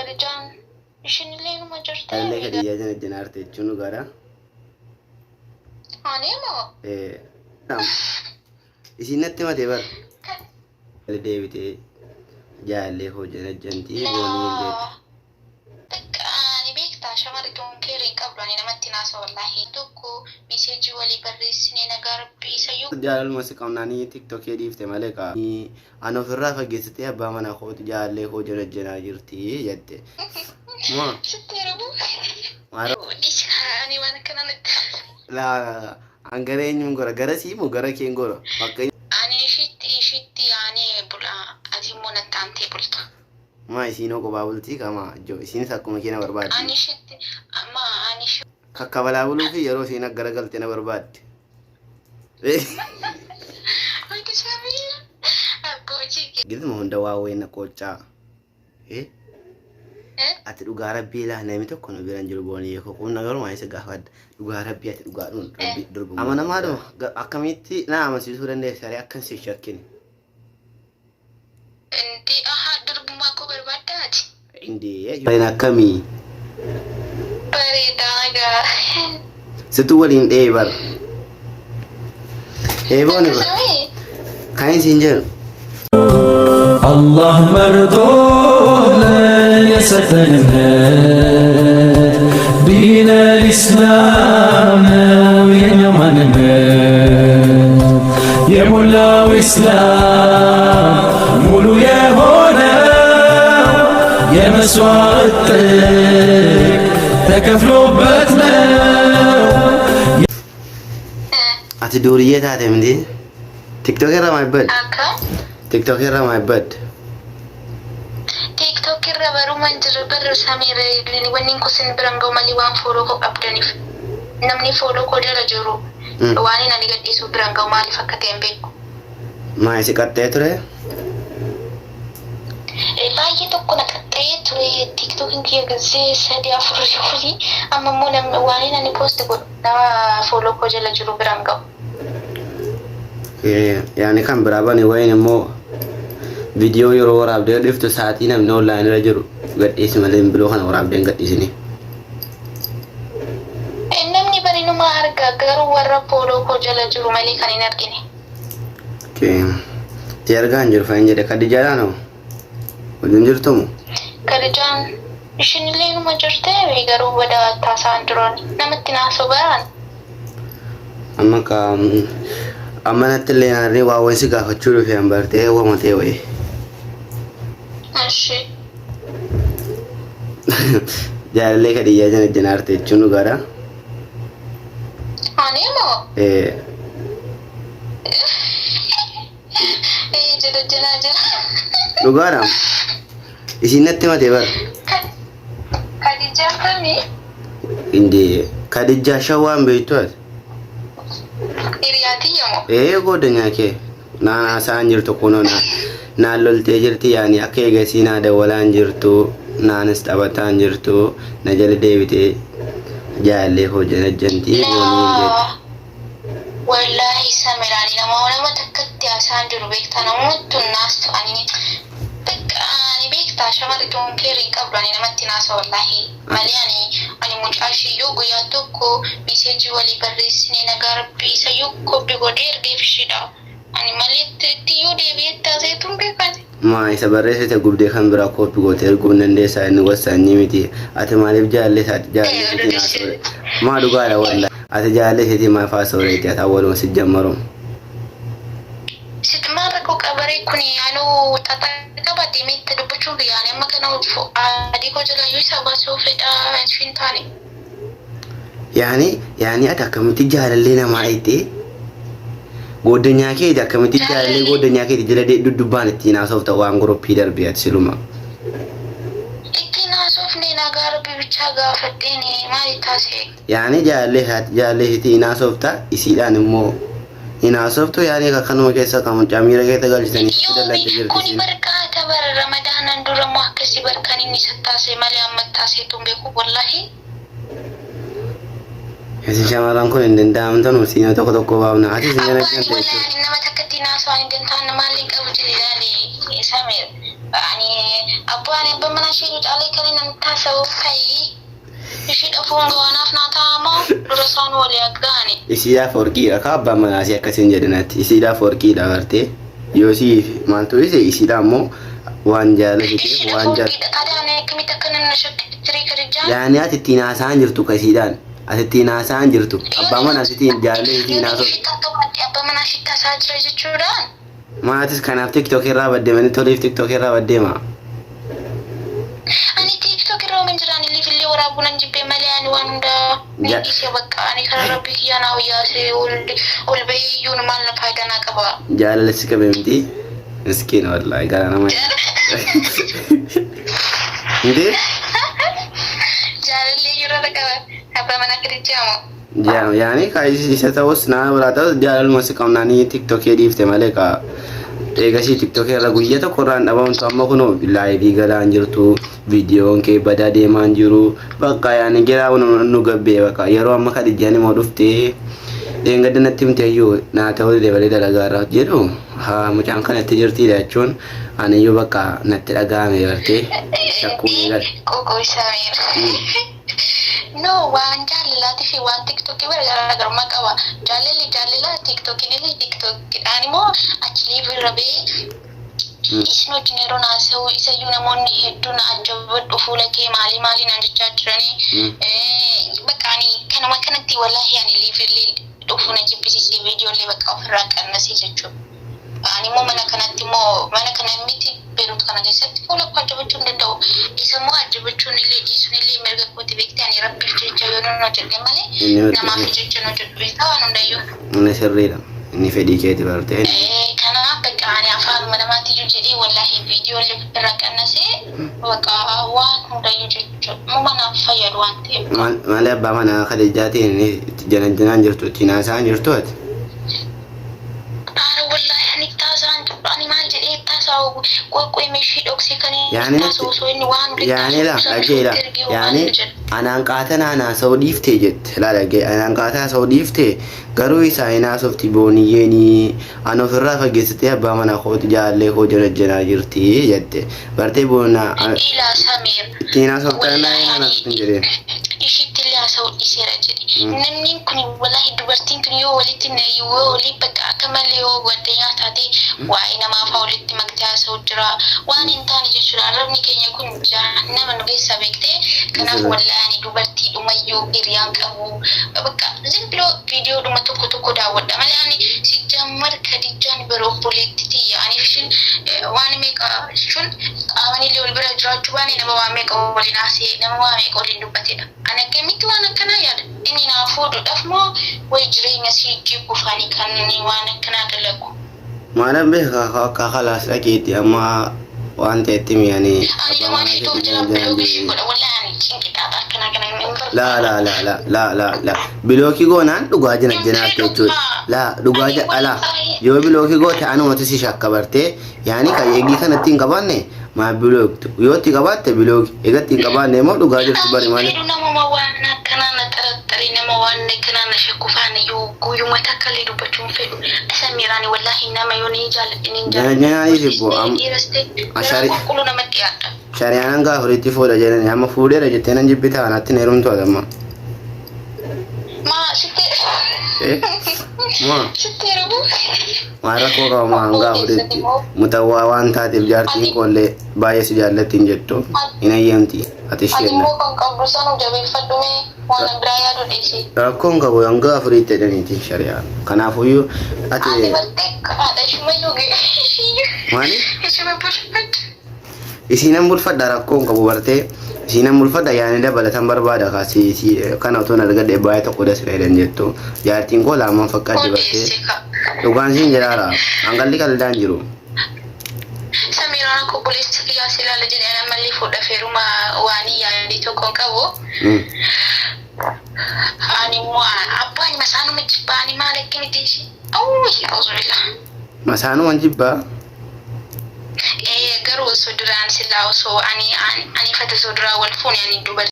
Kalijan ishinillee numa jirtee Allee kadiyyaa jana janaarte jechuun dhugaadha. Ani moo isin natti matee bara. Deebitee jaallee hojii ajjantii boonii illee. Ani beektaa shamarri tuun keerii qabdu ani namatti naasa wallahi tokko meseejii walii barreessinee nagaa rabbii isayyuu. Jaalaluma si qabnaanii tiktokee dhiifte malee kaa. Ani ofirraa fageessitee abbaa manaa kootu jaallee hojii ajjanaa jirti jette. Maa? Ani waan kana nutti. Laa angara eenyuun gora gara siimu gara keen gora. Ani ishitti ani bula ati immoo natti aantee bulta. Ma isinoo kophaa bultii kama jo isinis akkuma keena barbaadde. Ani ishitti Kakkabalaa buluu fi yeroo isiin garagaltee na barbaadde. Gizma hunda waa wayna qoccaa. Ati dhugaa rabbii laa namni tokko nu biran jiru boonii yoo kun nagaruma isa gaafadha. Dhugaa rabbii ati dhugaa dhuun rabbii durbu. Amanamaa dho akkamitti na amansiisuu dandeessa ree akkan si shakkini. Inti durbummaa koo barbaaddaati. Indee yoo akkamii. Bareedaa gaa. Situ waliin dhee bara. Booni bara. Kan isin jedhu. الله مرضونا يسفنها دين الإسلام وينمنها يا مولا وإسلام مولو يا هنا يا مسوات تكفلوا باتنا أتدوريه هذا من دي تيك توك ما يبد TikTok irra my bed. TikTok irra baru manjir baru samir lini wanin kusin berangau mali wan follow ko abdanif. Namni follow ko dia lajuru. Wani nani gadi su berangau mali fakatembe. Ma isi katte ture? Bayi tokko na katte ture TikTok ingi gaze sadi afur yuli amma mo nam wani nani post ko na follow ko dia lajuru berangau. Yani kan berapa nih wae nemo video yang orang update itu saat ini namanya online aja ru gak isi malah belum kan orang update gak di sini. Namni bari nu harga garu warra polo ko jala juru mali kan inar gini. Tiarga anjur fain jadi kadi jalan no. Ujung jur tuh. Kadi jalan ishinillee numa jirtee garu wada taasaan duroon namatti naasoban. Amma kam amanat lenar ni wawan si gaafachuu dhufe ambartee wamatee wayi. Ashi. Jaalallee kadiyyaa jana janaarte jechuun dhugaadha. Ani moo? Jala jala. Dhugaadha. Isin natti matee bara. Kadijaa kami? Indee kadijaa shawaan beektu ati. Hiriyaati yamoo? Godanya kee naannaa isaan jirtu kunoo naan loltee jirti yaani akka eegasii naa dawalaan jirtu naanis taphataan jirtu na jala deebitee jaallee hojii ajjantii boonii jetti. Wallahi samiraani nama takkatti haasaan jiru beektaa namoottu naas ta'anii ani beektaa shamarri tuun keerii qabdu ani namatti naasa wallahi malee ani mucaashiyyuu guyyaa tokko meseejii walii barreessinee nagaa rabbii isayyuu koppi godhee ergeefishidha. Ani malee tiyyuu deebi'ee taaseetuun beekate. Ma isa barreessite gubdee kan biraa koppi gootee erguun dandeessaa inni wasaanii miti. Ati maaliif jaallee isaati naasore? Maa dhugaadha wallahi. Ati jaallee isaati maaf haasoreeti ati awwaluma si jammaruun. Maarra koo qabaree kuni anuu tatakabate mitti dubbachuuf yaani amma kana adii koo jalayyuu isaa baasuu fedha hin taane. Yaani ati akkamitti jaalallee namaa eettee goddanyaa keeti akkamitti jaalallee goddanyaa keeti jala duddubaan ittiin haasofta waan goroppii darbee ati siluma. Ittiin haasofne nagaa rabbii bichaa gaafadheeni maali taasise? Yaani jaalallee ittiin haasofta isiidhaan immoo hin haasoftu yaani kanuma keessa kan caamiira keessa galchitanii itti dalaggee jirti. Kuni barkaata bara ramadaanan dura moo akkasii barkaan inni sattaasee malee amma taaseetuun beeku wallahi. Esi shamarran kun hin danda'amtan siinaa tokko baafna ati sin jala jechuudha. Nama takkatti naasoo hin danda'an maaliin qabu jedhanii Samir ani abbaan mana ishee caalee kan inni taasisuu ta'ee ishee dhafuun goonaf naa taa'amoo dura isaan walii aggaani. Isiidhaaf warqiidha ka abbaan manaa si akkasiin jedhanatti isiidhaaf warqiidha gartee yoo si maaltu ise isiidha ammoo waan jaallatite waan yaani ati ittiin haasa'an jirtu kasiidhaan ati ittiin haasa'an jirtu abbaa manaa sitiin jaallee ittiin haasa'u. Abbaa manaa ishee taasisaa jira jechuudhaan. Maatis kanaaf TikTok irraa baddeemanii toliif TikTok irraa baddeema. Ani TikTok irraa waan jiraan illee waraabuun anjibbee malee ani waan hundaa miidhisee bakka ani kan rabbi kiyyaa naa wayyaasee ol bahiyyuun maal na faayidaa naa qaba. Jaalalli qabe miti miskiina wallaahi gara nama. Miti? Jaalalli yeroo qaba abbaa manaa kirichaamu. yaani kaayisi isa ta'us naa biraata jaalaluma si qabnaanii TikTok dhiifte malee ka eegasii TikTok irra guyyaa tokko irraan dhabamtu amma kunoo laayivii galaan jirtu viidiyoon kee badaa deemaan jiru bakka yaani giraa nu gabbee bakka yeroo amma kadijjaan immoo dhuftee deengadda natti himteeyyuu naa ta'uu dabalee dalagaa irraa jedhu haa mucaan kanatti jirtiidha jechuun aniyyuu bakka natti dhaga'ame bartee shakkuu eegale. No, waan jaalalaati fi waan TikTokii garaagarummaa qaba. Jaalala TikTokiin TikTokidhaan immoo achilii birra bee isin wajjin yeroo naasa'u isayyuu namoonni hedduun ajjabadhu fuula kee maalii naan jechaa jiranii. Bakka ani kanuma kanatti wallaahi ani liifillee dhufu na jibbisiisee viidiyoolee bakka ofirraa qannasee jechuudha. Ani immoo mana kanatti immoo mana kana miti beeruutu kana keessatti fuula koo ajjabachuun danda'u. Isa immoo ajjabachuun illee dhiisuun illee mirga kooti beekte ani rabbiif jecha yoo nu hojjedhe malee namaaf jecha nu hojjedhu beektaa waan hundayyuu. Inni sirriidha. Inni fedhii keeti bartee. Kanaaf bakka ani afaan manamaatti iyyuu jedhee wallaahi viidiyoolee irraa qannasee bakka waan hundayyuu jechuudha. Manaaf fayyadu waan ta'eef. Malee abbaa manaa kadijjaatiin itti janaan jirtu ittiin haasa'an jirtu ati. yaani la dhageela yaani anaan qaatan anaa sa'u dhiiftee jette la dhagee anaan qaataa sa'u dhiiftee garuu isaa hinaa softi booniyyeeni an ofirraa fageessitee abbaa manaa kooti jaallee koo janajjanaa jirti jette bartee boona ittiin haasoftan naa hin jedheen. Ishiitti illee haasa'u dhiiseera jedhe. Namni kun wallaahi dubartiin kun yoo walitti yoo walii bakka akka malee yoo guddinyaa taate waa'ee namaaf walitti maktee haasa'u jira. Waan hin taane jechuudha. Arrabni keenya kun nama nu keessa beektee kanaaf wallaahi dubartii dhumayyuu hiriyaan qabu. Bakka zimbiloo viidiyoo dhuma tokko daawwadha malee ani si jammar kadijjaan biroo obboleetti yaani ishiin waan meeqa jechuun qaamaniillee wal bira jiraachuu baane nama waa meeqa waliin haasee nama waa meeqa waliin dubbatedha. Ana kamitti waan akkanaa yaada inni naa fuudhuudhaaf moo way jireenya sii jibbuufanii kan inni waan akkanaa dalagu. Maalaan beekaa akka khalaas dhageetti amma waan ta'etti miyanii abbaa manaa keetti la bilookii goonaan dhugaa jinaatti jechuudha. La dhugaa ala yoo bilookii goote anumatu si shakka bartee yaani kan eegii kanatti hin qabaanne maa bilooktu yoo itti qabaatte bilooki eegatti hin qabaanne immoo dhugaa jirtu bari malee. Nama waan akkanaa na xaraxaree nama waan akkanaa na shakku faana yoo guyyuma takka illee dubbachuun fedhu isa miiraani wallaahi nama yoo ni jaalladhe ni jaalladhe qulqulluu namatti yaadda. Shari'aan gaafuritti fuudha jedhani amma fuudheera jettee nan jibbitaa anatti na heerumtu adamma. Maa rakkoo qaba maan gaafuritti mutawwaa waan taateef jaartiin koollee baay'ee si jaallattiin jettu hin ayyaamti ati isheenna. Rakkoon qabu hanga afuriitti jedhaniiti shari'aan. Kanaafuyyuu ati maali? Isinan bulfadha rakkoon qabu bartee isinan bulfadha yaani dabalatan barbaada kaasi kana otoo argadhe baay'ee tokko dasira jedhan jettu jaartiin koo laamaan fakkaatti bartee dhugaan siin jedhaara hangalli qal'daan jiru. Samiraan obboleessa kiyyaa si ilaala jedhee ammallee fuudha feeruma waan yaadii tokkoon qabu. Ani immoo abbaan masaanuma jibbaa ani maal akkamitti ishee masaanuma jibbaa. Garuu osoo duraan silaa osoo ani fata osoo duraa wal fuune ani dubartii.